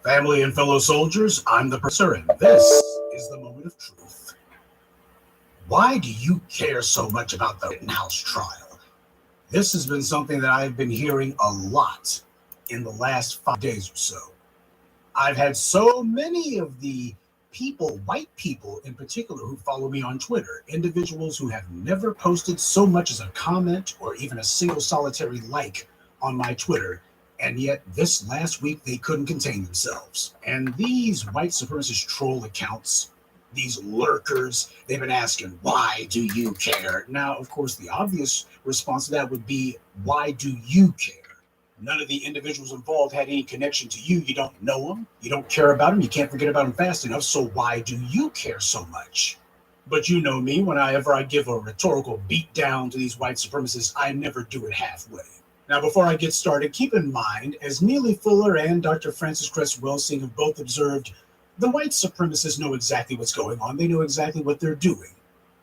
Family and fellow soldiers, I'm the purser, and this is the moment of truth. Why do you care so much about the Rittenhouse trial? This has been something that I've been hearing a lot in the last 5 days or so. I've had so many of the people, white people in particular, who follow me on Twitter, individuals who have never posted so much as a comment or even a single solitary like on my Twitter. And yet this last week, they couldn't contain themselves. And these white supremacist troll accounts, these lurkers, they've been asking, why do you care? Now, of course, the obvious response to that would be, why do you care? None of the individuals involved had any connection to you. You don't know them. You don't care about them. You can't forget about them fast enough. So why do you care so much? But you know me, whenever I give a rhetorical beat down to these white supremacists, I never do it halfway. Now, before I get started, keep in mind, as Neely Fuller and Dr. Frances Cress Welsing have both observed, the white supremacists know exactly what's going on. They know exactly what they're doing.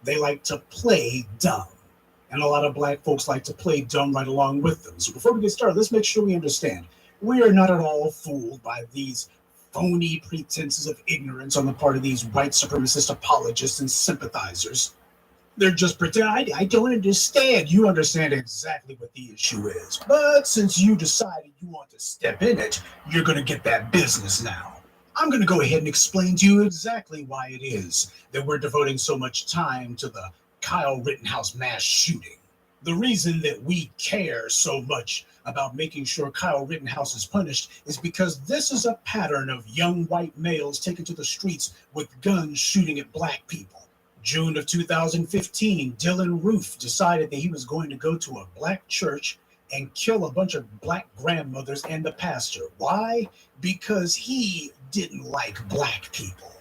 They like to play dumb. And a lot of black folks like to play dumb right along with them. So before we get started, let's make sure we understand. We are not at all fooled by these phony pretenses of ignorance on the part of these white supremacist apologists and sympathizers. They're just pretending. I don't understand. You understand exactly what the issue is. But since you decided you want to step in it, you're going to get that business now. I'm going to go ahead and explain to you exactly why it is that we're devoting so much time to the Kyle Rittenhouse mass shooting. The reason that we care so much about making sure Kyle Rittenhouse is punished is because this is a pattern of young white males taken to the streets with guns shooting at black people. June of 2015, Dylan Roof decided that he was going to go to a black church and kill a bunch of black grandmothers and the pastor. Why? Because he didn't like black people.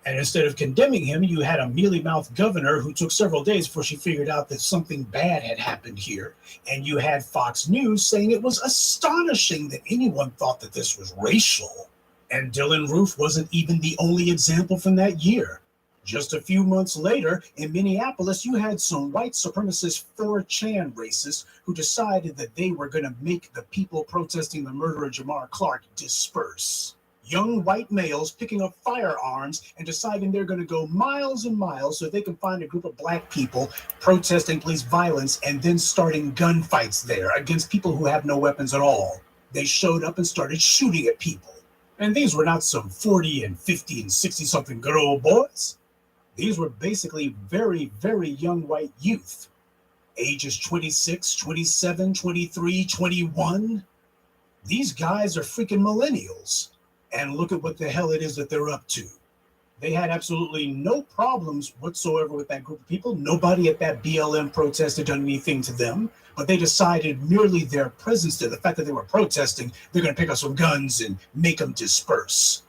And instead of condemning him, you had a mealy-mouthed governor who took several days before she figured out that something bad had happened here. And you had Fox News saying it was astonishing that anyone thought that this was racial. And Dylan Roof wasn't even the only example from that year. Just a few months later, in Minneapolis, you had some white supremacist 4chan racists who decided that they were going to make the people protesting the murder of Jamar Clark disperse. Young white males picking up firearms and deciding they're going to go miles and miles so they can find a group of black people protesting police violence and then starting gunfights there against people who have no weapons at all. They showed up and started shooting at people. And these were not some 40 and 50 and 60-something good old boys. These were basically very, very young white youth, ages 26, 27, 23, 21. These guys are freaking millennials. And look at what the hell it is that they're up to. They had absolutely no problems whatsoever with that group of people. Nobody at that BLM protest had done anything to them, but they decided merely their presence there, the fact that they were protesting, they're going to pick up some guns and make them disperse.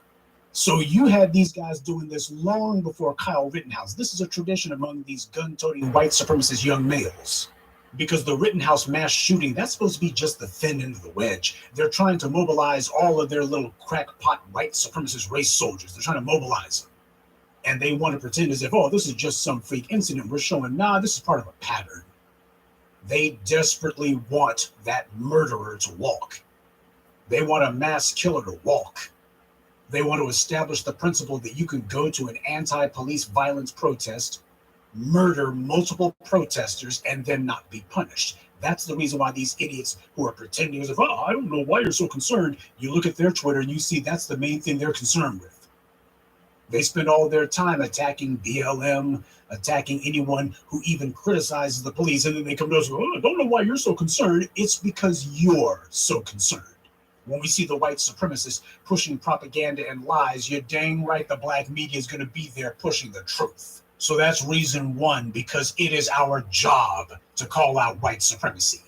So you had these guys doing this long before Kyle Rittenhouse. This is a tradition among these gun-toting white supremacist young males. Because the Rittenhouse mass shooting, that's supposed to be just the thin end of the wedge. They're trying to mobilize all of their little crackpot white supremacist race soldiers. They're trying to mobilize them. And they want to pretend as if, oh, this is just some freak incident. We're showing, nah, this is part of a pattern. They desperately want that murderer to walk. They want a mass killer to walk. They want to establish the principle that you can go to an anti-police violence protest, murder multiple protesters, and then not be punished. That's the reason why these idiots who are pretending as if, oh, I don't know why you're so concerned. You look at their Twitter and you see that's the main thing they're concerned with. They spend all their time attacking BLM, attacking anyone who even criticizes the police. And then they come to us, oh, I don't know why you're so concerned. It's because you're so concerned. When we see the white supremacists pushing propaganda and lies, you're dang right the black media is going to be there pushing the truth. So that's reason one, because it is our job to call out white supremacy.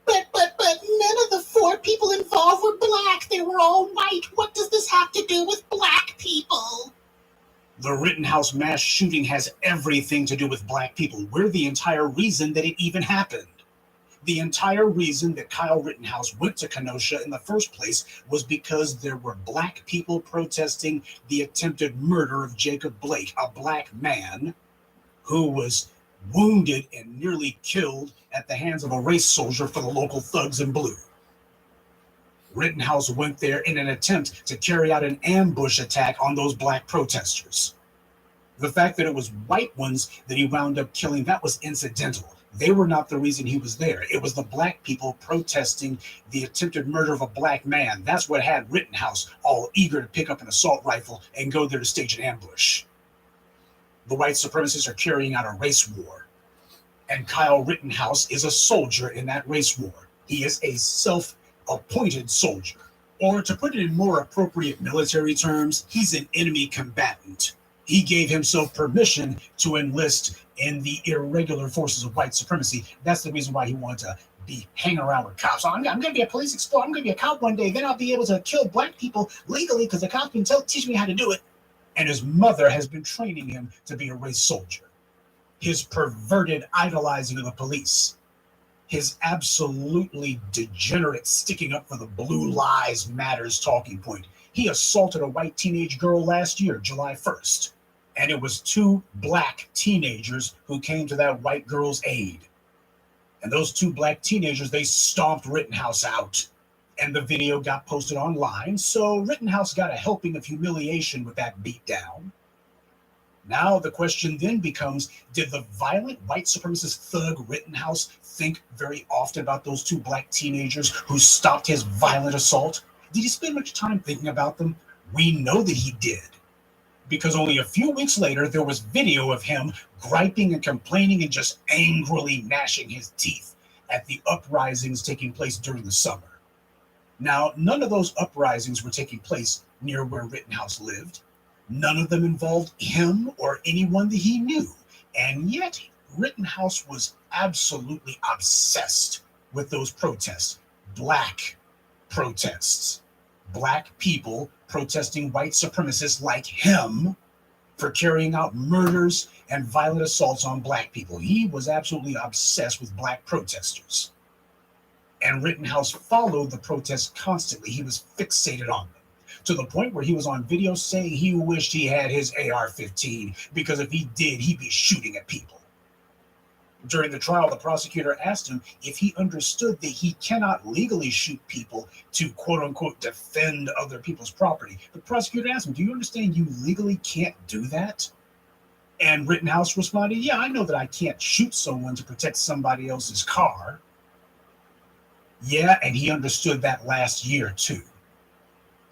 But none of the 4 people involved were black. They were all white. What does this have to do with black people? The Rittenhouse mass shooting has everything to do with black people. We're the entire reason that it even happened. The entire reason that Kyle Rittenhouse went to Kenosha in the first place was because there were black people protesting the attempted murder of Jacob Blake, a black man who was wounded and nearly killed at the hands of a race soldier for the local thugs in blue. Rittenhouse went there in an attempt to carry out an ambush attack on those black protesters. The fact that it was white ones that he wound up killing, that was incidental. They were not the reason he was there. It was the black people protesting the attempted murder of a black man. That's what had Rittenhouse all eager to pick up an assault rifle and go there to stage an ambush. The white supremacists are carrying out a race war. And Kyle Rittenhouse is a soldier in that race war. He is a self-appointed soldier. Or to put it in more appropriate military terms, he's an enemy combatant. He gave himself permission to enlist in the irregular forces of white supremacy. That's the reason why he wanted to be hanging around with cops. I'm going to be a police explorer. I'm going to be a cop one day. Then I'll be able to kill black people legally because the cops can teach me how to do it. And his mother has been training him to be a race soldier. His perverted idolizing of the police. His absolutely degenerate sticking up for the Blue Lives Matters talking point. He assaulted a white teenage girl last year, July 1st. And it was 2 black teenagers who came to that white girl's aid. And those 2 black teenagers, they stomped Rittenhouse out. And the video got posted online, so Rittenhouse got a helping of humiliation with that beatdown. Now the question then becomes, did the violent white supremacist thug Rittenhouse think very often about those 2 black teenagers who stopped his violent assault? Did he spend much time thinking about them? We know that he did. Because only a few weeks later, there was video of him griping and complaining and just angrily gnashing his teeth at the uprisings taking place during the summer. Now, none of those uprisings were taking place near where Rittenhouse lived. None of them involved him or anyone that he knew. And yet, Rittenhouse was absolutely obsessed with those protests. Black protests. Black people protesting white supremacists like him for carrying out murders and violent assaults on black people. He was absolutely obsessed with black protesters. And Rittenhouse followed the protests constantly. He was fixated on them, to the point where he was on video saying he wished he had his AR-15 because if he did, he'd be shooting at people. During the trial, the prosecutor asked him if he understood that he cannot legally shoot people to quote-unquote defend other people's property. The prosecutor asked him, do you understand you legally can't do that? And Rittenhouse responded, yeah, I know that I can't shoot someone to protect somebody else's car. Yeah, and he understood that last year too.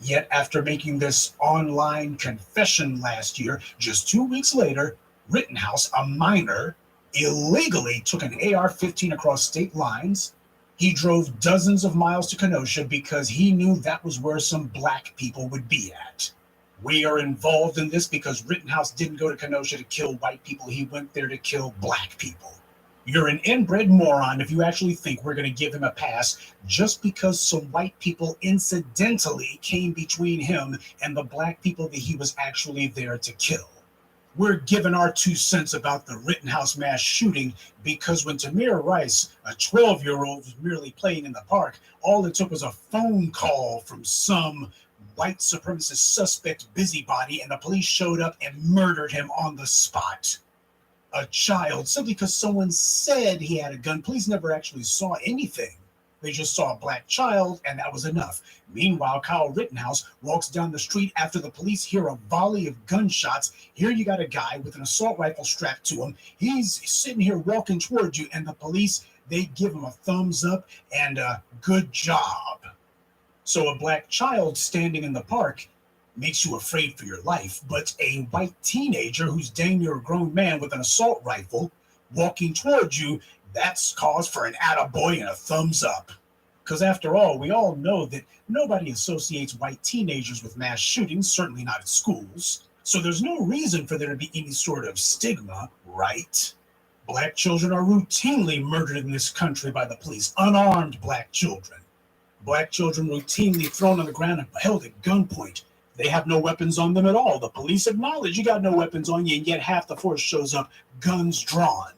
Yet after making this online confession last year, just 2 weeks later, Rittenhouse, a minor, illegally took an AR-15 across state lines. He drove dozens of miles to Kenosha because he knew that was where some black people would be at. We are involved in this because Rittenhouse didn't go to Kenosha to kill white people. He went there to kill black people. You're an inbred moron if you actually think we're going to give him a pass just because some white people incidentally came between him and the black people that he was actually there to kill. We're giving our 2 cents about the Rittenhouse mass shooting because when Tamir Rice, a 12-year-old, was merely playing in the park, all it took was a phone call from some white supremacist suspect busybody, and the police showed up and murdered him on the spot. A child, simply because someone said he had a gun. Police never actually saw anything. They just saw a black child, and that was enough. Meanwhile, Kyle Rittenhouse walks down the street after the police hear a volley of gunshots. Here you got a guy with an assault rifle strapped to him. He's sitting here walking towards you, and the police, they give him a thumbs up and a good job. So a black child standing in the park makes you afraid for your life, but a white teenager who's dang near a grown man with an assault rifle walking towards you, that's cause for an attaboy and a thumbs up. Because after all, we all know that nobody associates white teenagers with mass shootings, certainly not at schools. So there's no reason for there to be any sort of stigma, right? Black children are routinely murdered in this country by the police, unarmed black children. Black children routinely thrown on the ground and held at gunpoint. They have no weapons on them at all. The police acknowledge you got no weapons on you, and yet half the force shows up, guns drawn,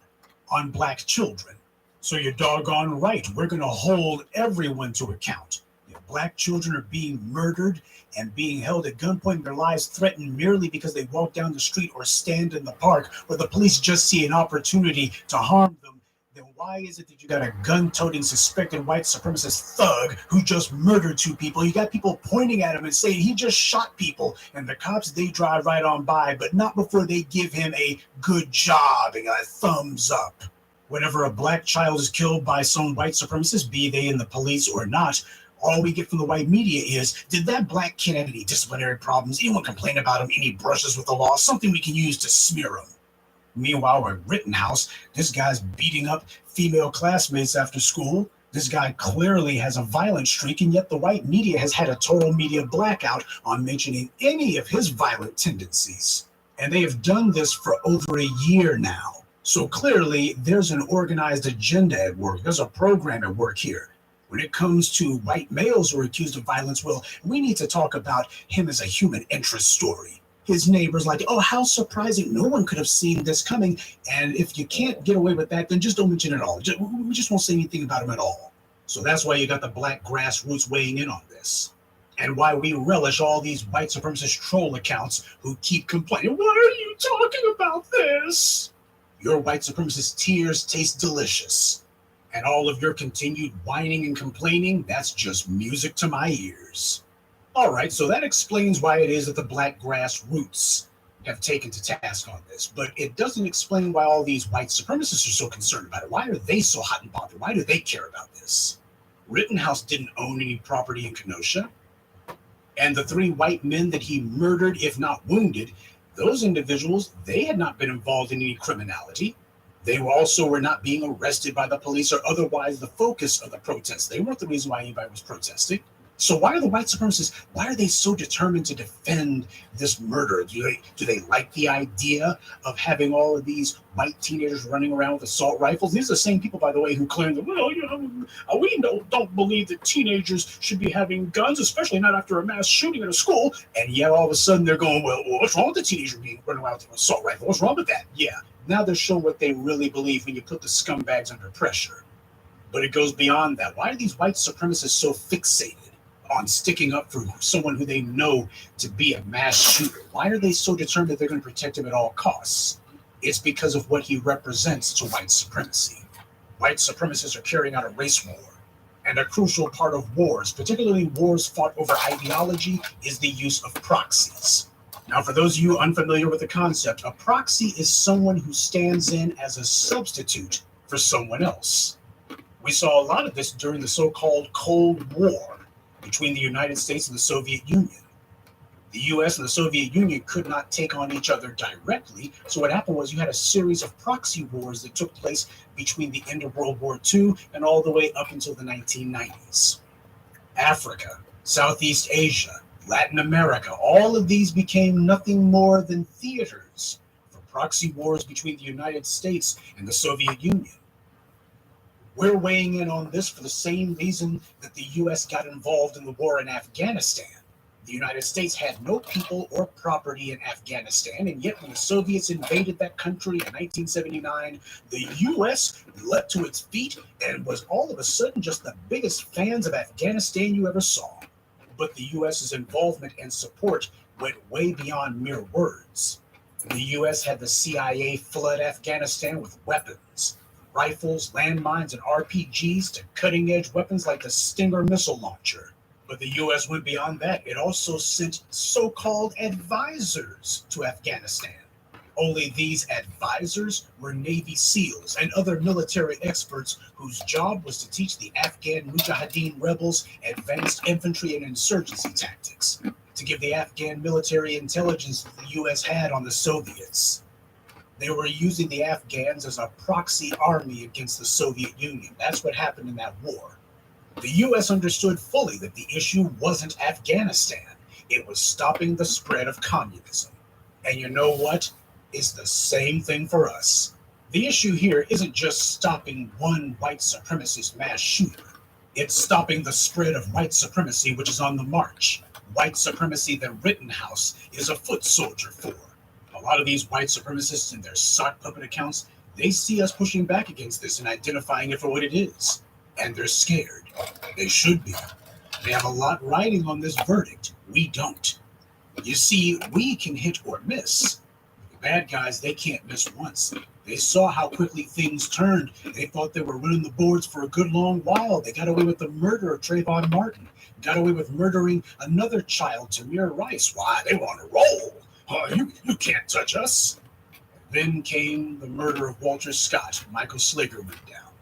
on black children. So you're doggone right. We're going to hold everyone to account. If black children are being murdered and being held at gunpoint and their lives threatened merely because they walk down the street or stand in the park, where the police just see an opportunity to harm them, then why is it that you got a gun-toting suspected white supremacist thug who just murdered two people? You got people pointing at him and saying he just shot people, and the cops, they drive right on by, but not before they give him a good job and a thumbs up. Whenever a black child is killed by some white supremacist, be they in the police or not, all we get from the white media is, did that black kid have any disciplinary problems? Anyone complain about him? Any brushes with the law? Something we can use to smear him. Meanwhile, at Rittenhouse, this guy's beating up female classmates after school. This guy clearly has a violent streak, and yet the white media has had a total media blackout on mentioning any of his violent tendencies. And they have done this for over a year now. So clearly, there's an organized agenda at work. There's a program at work here. When it comes to white males who are accused of violence, well, we need to talk about him as a human interest story. His neighbors like, oh, how surprising. No one could have seen this coming. And if you can't get away with that, then just don't mention it at all. We just won't say anything about him at all. So that's why you got the black grassroots weighing in on this. And why we relish all these white supremacist troll accounts who keep complaining, why are you talking about this? Your white supremacist tears taste delicious. And all of your continued whining and complaining, that's just music to my ears. All right, so that explains why it is that the black grassroots have taken to task on this, but it doesn't explain why all these white supremacists are so concerned about it. Why are they so hot and bothered? Why do they care about this? Rittenhouse didn't own any property in Kenosha, and the 3 white men that he murdered, if not wounded, those individuals, they had not been involved in any criminality. They were not being arrested by the police or otherwise the focus of the protests. They weren't the reason why anybody was protesting. So why are the white supremacists, why are they so determined to defend this murder? Do they like the idea of having all of these white teenagers running around with assault rifles? These are the same people, by the way, who claim that, well, we don't believe that teenagers should be having guns, especially not after a mass shooting at a school. And yet all of a sudden they're going, well, what's wrong with the teenager being running around with an assault rifle? What's wrong with that? Yeah. Now they're showing what they really believe when you put the scumbags under pressure. But it goes beyond that. Why are these white supremacists so fixated on sticking up for someone who they know to be a mass shooter? Why are they so determined that they're going to protect him at all costs? It's because of what he represents to white supremacy. White supremacists are carrying out a race war. And a crucial part of wars, particularly wars fought over ideology, is the use of proxies. Now, for those of you unfamiliar with the concept, a proxy is someone who stands in as a substitute for someone else. We saw a lot of this during the so-called Cold War between the United States and the Soviet Union. The US and the Soviet Union could not take on each other directly, so what happened was you had a series of proxy wars that took place between the end of World War II and all the way up until the 1990s. Africa, Southeast Asia, Latin America, all of these became nothing more than theaters for proxy wars between the United States and the Soviet Union. We're weighing in on this for the same reason that the U.S. got involved in the war in Afghanistan. The United States had no people or property in Afghanistan, and yet when the Soviets invaded that country in 1979, the U.S. leapt to its feet and was all of a sudden just the biggest fans of Afghanistan you ever saw. But the U.S.'s involvement and support went way beyond mere words. The U.S. had the CIA flood Afghanistan with weapons, rifles, landmines, and RPGs to cutting-edge weapons like the Stinger missile launcher. But the U.S. went beyond that. It also sent so-called advisors to Afghanistan. Only these advisors were Navy SEALs and other military experts whose job was to teach the Afghan Mujahideen rebels advanced infantry and insurgency tactics, to give the Afghan military intelligence that the U.S. had on the Soviets. They were using the Afghans as a proxy army against the Soviet Union. That's what happened in that war. The U.S. understood fully that the issue wasn't Afghanistan. It was stopping the spread of communism. And you know what? It's the same thing for us. The issue here isn't just stopping one white supremacist mass shooter. It's stopping the spread of white supremacy, which is on the march. White supremacy that Rittenhouse is a foot soldier for. A lot of these white supremacists and their sock puppet accounts, they see us pushing back against this and identifying it for what it is. And they're scared. They should be. They have a lot riding on this verdict. We don't. You see, we can hit or miss. The bad guys, they can't miss once. They saw how quickly things turned. They thought they were running the boards for a good long while. They got away with the murder of Trayvon Martin. Got away with murdering another child, Tamir Rice. Why? They want to roll. You can't touch us. Then came the murder of Walter Scott. Michael Slager went down.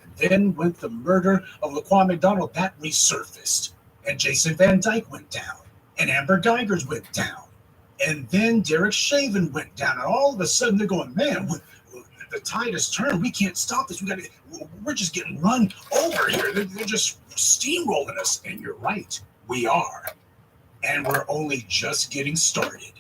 And then went the murder of Laquan McDonald. That resurfaced. And Jason Van Dyke went down. And Amber Geiger's went down. And then Derek Chauvin went down. And all of a sudden they're going, man, the tide has turned. We can't stop this. We're just getting run over here. They're just steamrolling us. And you're right. We are. And we're only just getting started.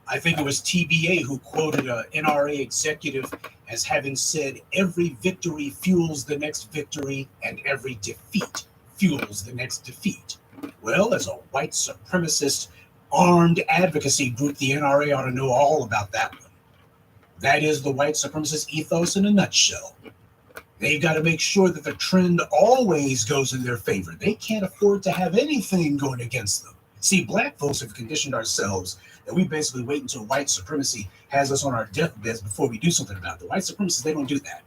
I think it was TBA who quoted an NRA executive as having said, every victory fuels the next victory and every defeat fuels the next defeat. Well, as a white supremacist armed advocacy group, the NRA ought to know all about that one. That is the white supremacist ethos in a nutshell. They've got to make sure that the trend always goes in their favor. They can't afford to have anything going against them. See, black folks have conditioned ourselves that we basically wait until white supremacy has us on our deathbeds before we do something about it. The white supremacists, they don't do that.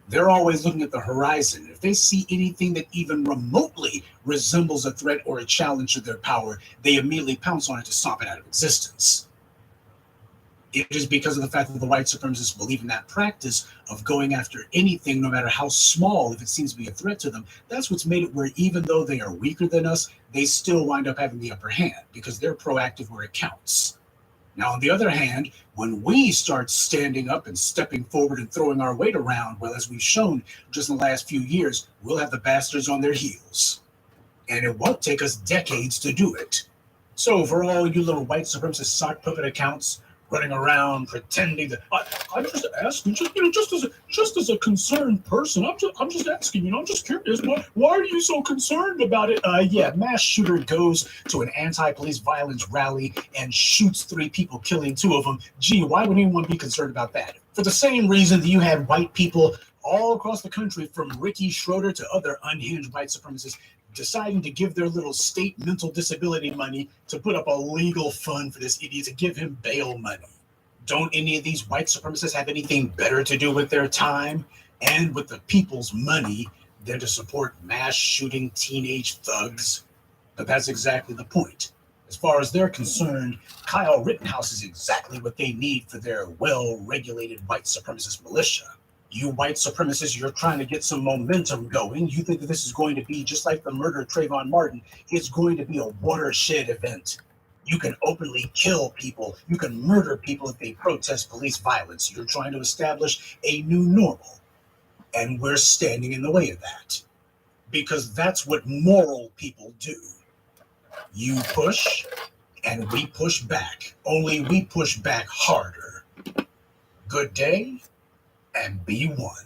They're always looking at the horizon. If they see anything that even remotely resembles a threat or a challenge to their power, they immediately pounce on it to stomp it out of existence. It is because of the fact that the white supremacists believe in that practice of going after anything, no matter how small, if it seems to be a threat to them. That's what's made it where even though they are weaker than us, they still wind up having the upper hand because they're proactive where it counts. Now, on the other hand, when we start standing up and stepping forward and throwing our weight around, well, as we've shown just in the last few years, we'll have the bastards on their heels. And it won't take us decades to do it. So for all you little white supremacist sock puppet accounts running around pretending that I'm just asking, just as a concerned person, I'm just asking, I'm just curious, why are you so concerned about it? Yeah, mass shooter goes to an anti-police violence rally and shoots 3 people, killing 2 of them. Gee, why would anyone be concerned about that? For the same reason that you had white people all across the country, from Ricky Schroeder to other unhinged white supremacists, deciding to give their little state mental disability money to put up a legal fund for this idiot to give him bail money. Don't any of these white supremacists have anything better to do with their time and with the people's money than to support mass shooting teenage thugs? But that's exactly the point. As far as they're concerned, Kyle Rittenhouse is exactly what they need for their well-regulated white supremacist militia. You white supremacists, you're trying to get some momentum going. You think that this is going to be just like the murder of Trayvon Martin. It's going to be a watershed event. You can openly kill people. You can murder people if they protest police violence. You're trying to establish a new normal. And we're standing in the way of that. Because that's what moral people do. You push, and we push back. Only we push back harder. Good day. And be one.